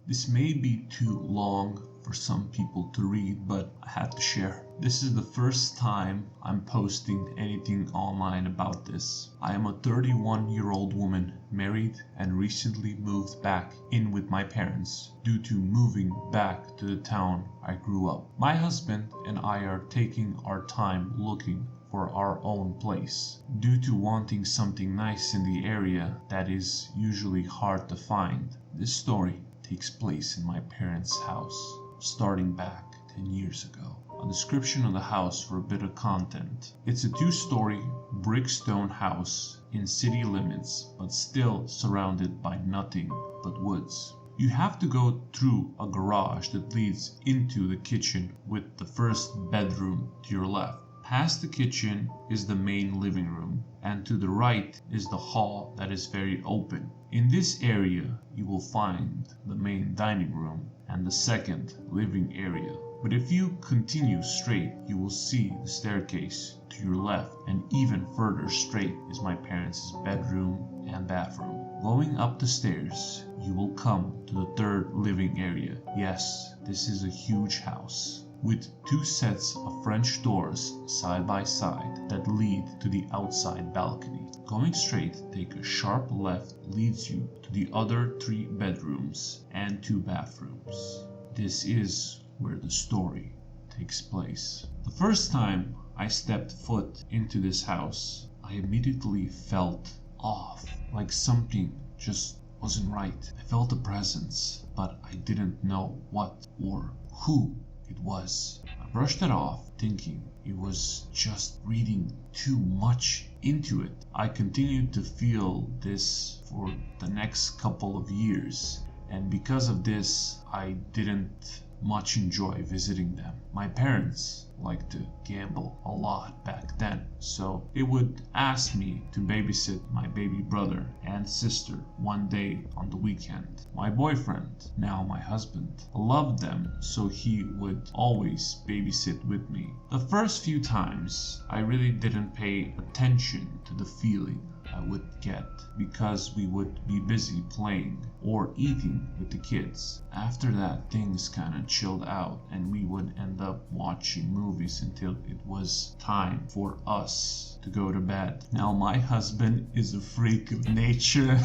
This may be too long for some people to read, but I had to share. This is the first time I'm posting anything online about this. I am a 31-year-old woman, married, and recently moved back in with my parents due to moving back to the town I grew up. My husband and I are taking our time looking for our own place due to wanting something nice in the area that is usually hard to find. This story takes place in my parents' house, starting back 10 years ago. A description of the house for a bit of content. It's a 2-story brick stone house in city limits, but still surrounded by nothing but woods. You have to go through a garage that leads into the kitchen with the first bedroom to your left. Past the kitchen is the main living room, and to the right is the hall that is very open. In this area, you will find the main dining room and the second living area. But if you continue straight, you will see the staircase to your left, and even further straight is my parents' bedroom and bathroom. Going up the stairs, you will come to the third living area. Yes, this is a huge house with 2 sets of French doors side by side that lead to the outside balcony. Going straight, take a sharp left leads you to the other 3 bedrooms and 2 bathrooms. This is where the story takes place. The first time I stepped foot into this house, I immediately felt off, like something just wasn't right. I felt a presence, but I didn't know what or who it was. I brushed it off, thinking it was just reading too much into it. I continued to feel this for the next couple of years, and because of this, I didn't much enjoy visiting them. My parents liked to gamble a lot back then, so they would ask me to babysit my baby brother and sister one day on the weekend. My boyfriend, now my husband, loved them, so he would always babysit with me. The first few times, I really didn't pay attention to the feeling I would get because we would be busy playing or eating with the kids. After that, things kind of chilled out and we would end up watching movies until it was time for us to go to bed. Now my husband is a freak of nature.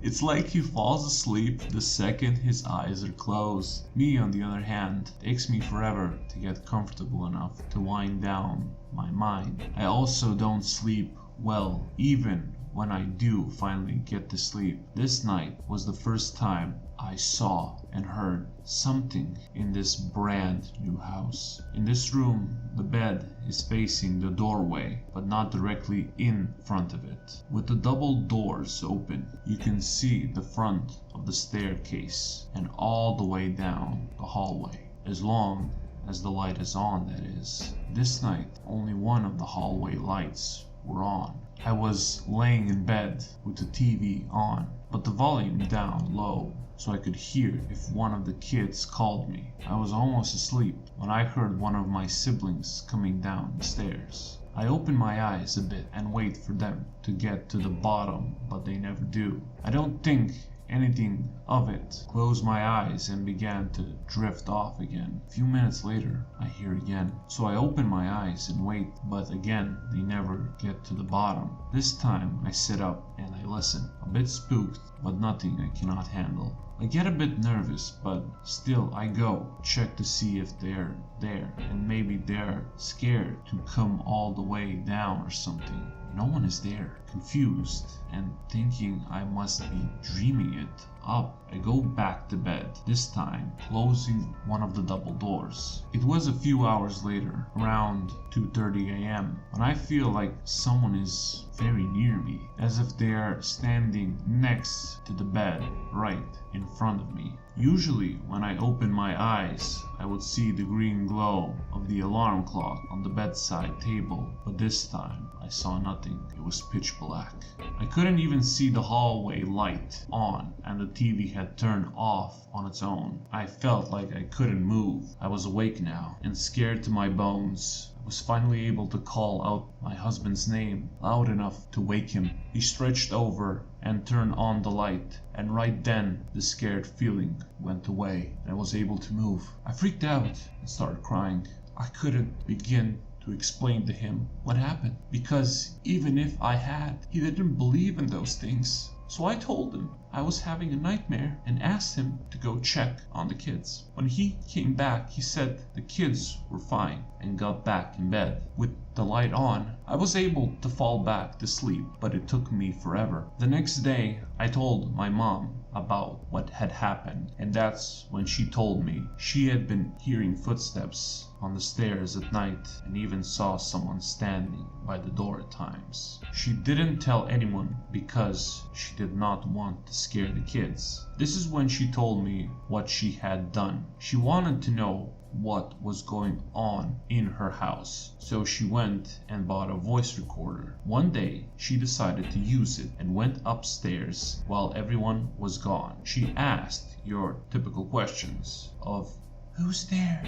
It's like he falls asleep the second his eyes are closed. Me, on the other hand, takes me forever to get comfortable enough to wind down my mind. I also don't sleep well, even when I do finally get to sleep. This night was the first time I saw and heard something in this brand new house. In this room, the bed is facing the doorway, but not directly in front of it. With the double doors open, you can see the front of the staircase and all the way down the hallway, as long as the light is on, that is. This night, only one of the hallway lights were on. I was laying in bed with the TV on, but the volume down low so I could hear if one of the kids called me. I was almost asleep when I heard one of my siblings coming down the stairs. I open my eyes a bit and wait for them to get to the bottom, but they never do. I don't think anything of it. Closed my eyes and began to drift off again. A few minutes later, I hear again. So I open my eyes and wait, but again, they never get to the bottom. This time, I sit up and I listen. A bit spooked, but nothing I cannot handle. I get a bit nervous, but still I go, check to see if they're there, and maybe they're scared to come all the way down or something. No one is there. Confused and thinking I must be dreaming it up, I go back to bed, this time closing one of the double doors. It was a few hours later, around 2:30 a.m., when I feel like someone is very near me, as if they are standing next to the bed right in front of me. Usually when I open my eyes, I would see the green glow of the alarm clock on the bedside table, but this time I saw nothing. It was pitch black. I couldn't even see the hallway light on, and the TV had turned off on its own. I felt like I couldn't move. I was awake now and scared to my bones. I was finally able to call out my husband's name loud enough to wake him. He stretched over and turned on the light, and right then the scared feeling went away and I was able to move. I freaked out and started crying. I couldn't begin to explain to him what happened, because even if I had, he didn't believe in those things. So I told him I was having a nightmare and asked him to go check on the kids. When he came back, he said the kids were fine and got back in bed. With the light on, I was able to fall back to sleep, but it took me forever. The next day, I told my mom about what had happened, and that's when she told me she had been hearing footsteps on the stairs at night and even saw someone standing by the door at times. She didn't tell anyone because she did not want to scare the kids. This is when she told me what she had done. She wanted to know what was going on in her house, so she went and bought a voice recorder. One day she decided to use it and went upstairs while everyone was gone. She asked your typical questions of, "Who's there?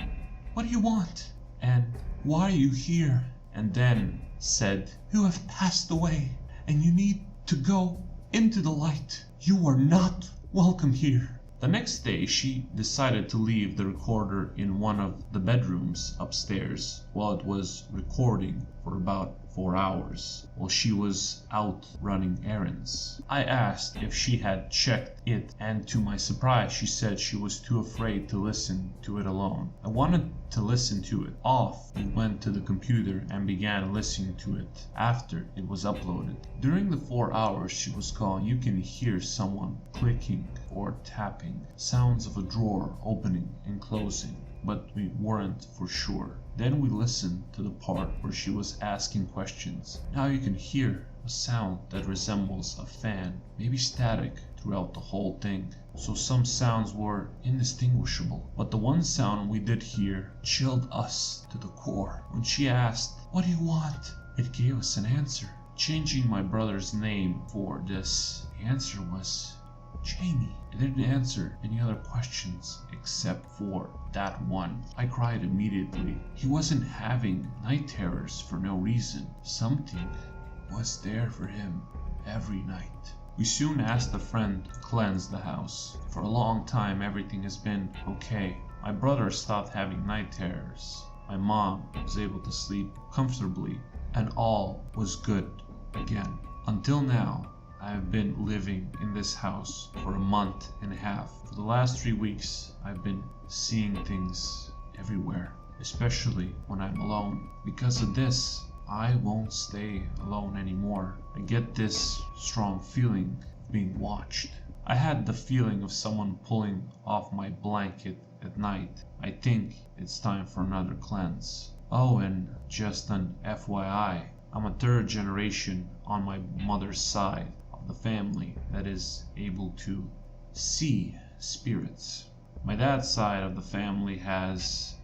What do you want? And why are you here?" And then said, "You have passed away and you need to go into the light. You are not welcome here." The next day she decided to leave the recorder in one of the bedrooms upstairs while it was recording for about 4 hours while she was out running errands. I asked if she had checked it, and to my surprise she said she was too afraid to listen to it alone. I wanted to listen to it. Off we went to the computer and began listening to it after it was uploaded. During the 4 hours she was gone, you can hear someone clicking or tapping, sounds of a drawer opening and closing, but we weren't for sure. Then we listened to the part where she was asking questions. Now you can hear a sound that resembles a fan, maybe static, throughout the whole thing. So some sounds were indistinguishable, but the one sound we did hear chilled us to the core. When she asked, "What do you want?" it gave us an answer. Changing my brother's name for this, the answer was Jamie. It didn't answer any other questions except for that one. I cried immediately. He wasn't having night terrors for no reason. Something was there for him every night. We soon asked a friend to cleanse the house. For a long time everything has been okay. My brother stopped having night terrors. My mom was able to sleep comfortably, and all was good again. Until now, I have been living in this house for a month and a half. For the last 3 weeks, I've been seeing things everywhere, especially when I'm alone. Because of this, I won't stay alone anymore. I get this strong feeling of being watched. I had the feeling of someone pulling off my blanket at night. I think it's time for another cleanse. Oh, and just an FYI, I'm a third generation on my mother's side of the family that is able to see spirits. My dad's side of the family has,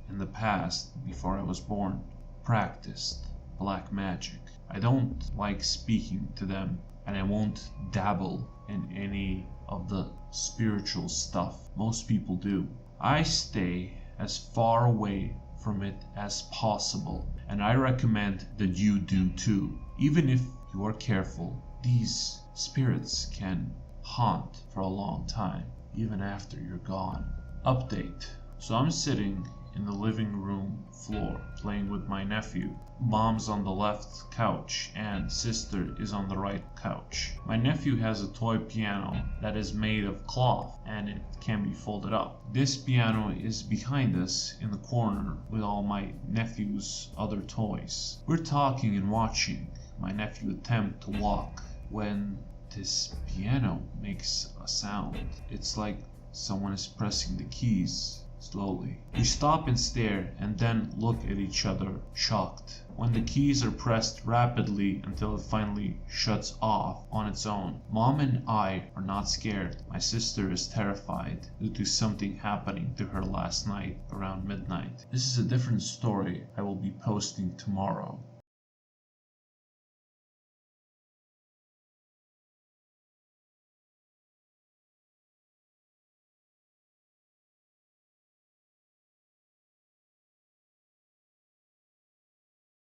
in the past, before I was born, practiced black magic. I don't like speaking to them, and I won't dabble in any of the spiritual stuff most people do. I stay as far away from it as possible, and I recommend that you do too. Even if you are careful, these spirits can haunt for a long time, even after you're gone. Update. So I'm sitting in the living room floor playing with my nephew. Mom's on the left couch and sister is on the right couch. My nephew has a toy piano that is made of cloth and it can be folded up. This piano is behind us in the corner with all my nephew's other toys. We're talking and watching my nephew attempt to walk when this piano makes a sound. It's like someone is pressing the keys slowly. We stop and stare and then look at each other, shocked. When the keys are pressed rapidly until it finally shuts off on its own. Mom and I are not scared. My sister is terrified due to something happening to her last night around midnight. This is a different story I will be posting tomorrow.